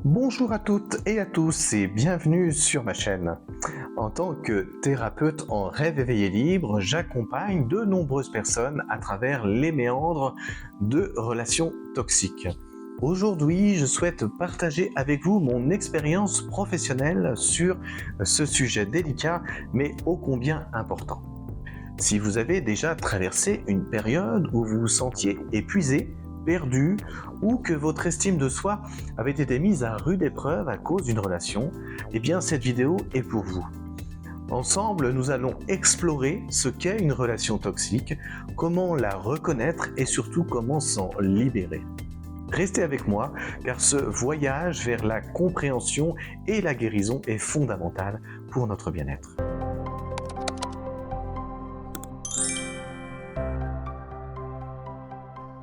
Bonjour à toutes et à tous et bienvenue sur ma chaîne. En tant que thérapeute en rêve éveillé libre, j'accompagne de nombreuses personnes à travers les méandres de relations toxiques. Aujourd'hui, je souhaite partager avec vous mon expérience professionnelle sur ce sujet délicat mais ô combien important. Si vous avez déjà traversé une période où vous vous sentiez épuisé, perdu ou que votre estime de soi avait été mise à rude épreuve à cause d'une relation, eh bien cette vidéo est pour vous. Ensemble, nous allons explorer ce qu'est une relation toxique, comment la reconnaître et surtout comment s'en libérer. Restez avec moi car ce voyage vers la compréhension et la guérison est fondamental pour notre bien-être.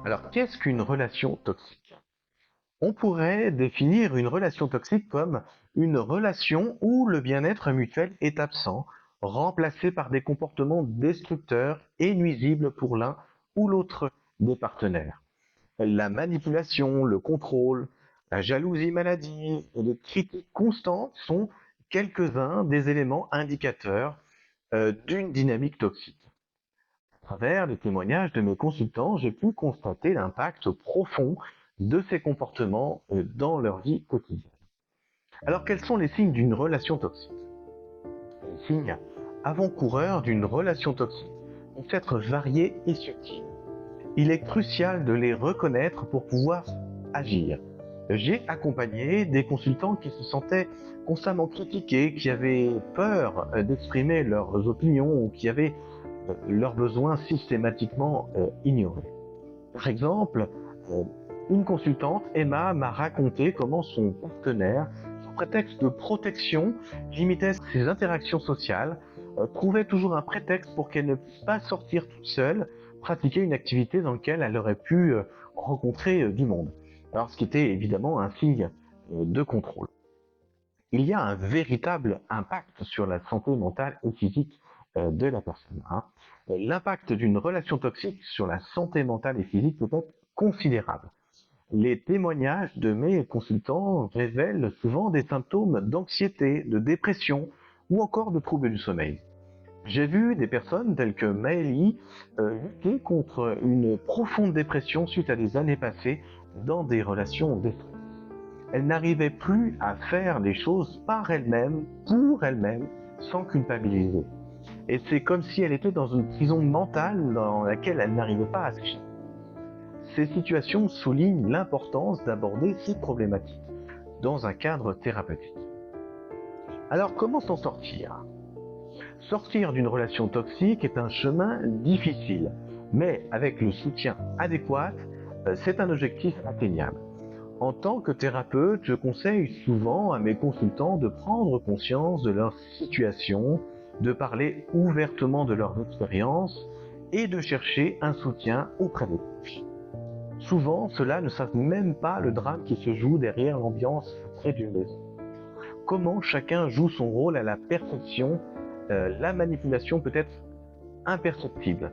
Alors, qu'est-ce qu'une relation toxique? On pourrait définir une relation toxique comme une relation où le bien-être mutuel est absent, remplacé par des comportements destructeurs et nuisibles pour l'un ou l'autre des partenaires. La manipulation, le contrôle, la jalousie maladive et les critiques constantes sont quelques-uns des éléments indicateurs d'une dynamique toxique. À travers les témoignages de mes consultants, j'ai pu constater l'impact profond de ces comportements dans leur vie quotidienne. Alors, quels sont les signes d'une relation toxique? Les signes avant-coureurs d'une relation toxique vont être variés et subtils. Il est crucial de les reconnaître pour pouvoir agir. J'ai accompagné des consultants qui se sentaient constamment critiqués, qui avaient peur d'exprimer leurs opinions ou qui avaient leurs besoins systématiquement ignorés. Par exemple, une consultante, Emma, m'a raconté comment son partenaire, sous prétexte de protection, limitait ses interactions sociales, trouvait toujours un prétexte pour qu'elle ne puisse pas sortir toute seule, pratiquer une activité dans laquelle elle aurait pu rencontrer du monde. Alors, ce qui était évidemment un signe de contrôle. Il y a un véritable impact sur la santé mentale et physique de la personne. L'impact d'une relation toxique sur la santé mentale et physique peut être considérable. Les témoignages de mes consultants révèlent souvent des symptômes d'anxiété, de dépression ou encore de troubles du sommeil. J'ai vu des personnes telles que Maëlie lutter contre une profonde dépression suite à des années passées dans des relations destructrices. Elle n'arrivait plus à faire les choses par elle-même, pour elle-même, sans culpabiliser. Et c'est comme si elle était dans une prison mentale dans laquelle elle n'arrivait pas à s'échapper. Ces situations soulignent l'importance d'aborder ces problématiques dans un cadre thérapeutique. Alors, comment s'en sortir? Sortir d'une relation toxique est un chemin difficile, mais avec le soutien adéquat, c'est un objectif atteignable. En tant que thérapeute, je conseille souvent à mes consultants de prendre conscience de leur situation, de parler ouvertement de leurs expériences et de chercher un soutien auprès des proches. Souvent, ceux-là ne savent même pas le drame qui se joue derrière l'ambiance près d'une maison. Comment chacun joue son rôle à la perfection, la manipulation peut être imperceptible.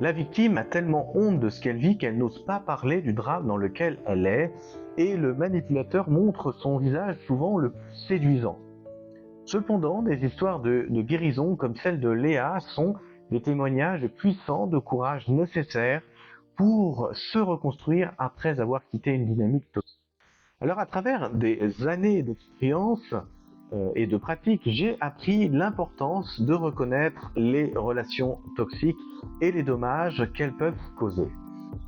La victime a tellement honte de ce qu'elle vit qu'elle n'ose pas parler du drame dans lequel elle est, et le manipulateur montre son visage souvent le plus séduisant. Cependant, des histoires de guérison comme celle de Léa sont des témoignages puissants de courage nécessaires pour se reconstruire après avoir quitté une dynamique toxique. Alors, à travers des années d'expérience et de pratique, j'ai appris l'importance de reconnaître les relations toxiques et les dommages qu'elles peuvent causer.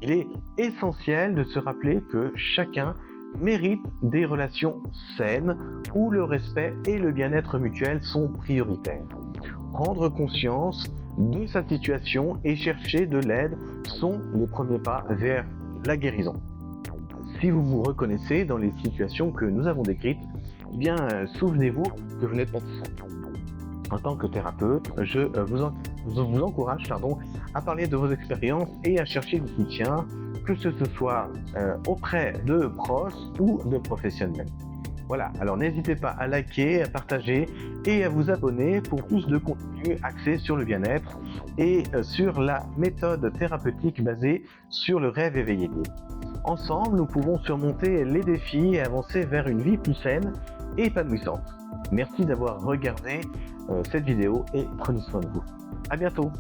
Il est essentiel de se rappeler que chacun mérite des relations saines où le respect et le bien-être mutuel sont prioritaires. Prendre conscience de sa situation et chercher de l'aide sont les premiers pas vers la guérison. Si vous vous reconnaissez dans les situations que nous avons décrites, eh bien, souvenez-vous que vous n'êtes pas seul. En tant que thérapeute, je vous encourage à parler de vos expériences et à chercher du soutien, que ce soit auprès de proches ou de professionnels. Voilà, alors n'hésitez pas à liker, à partager et à vous abonner pour plus de contenu axé sur le bien-être et sur la méthode thérapeutique basée sur le rêve éveillé. Ensemble, nous pouvons surmonter les défis et avancer vers une vie plus saine et épanouissante. Merci d'avoir regardé cette vidéo et prenez soin de vous. À bientôt.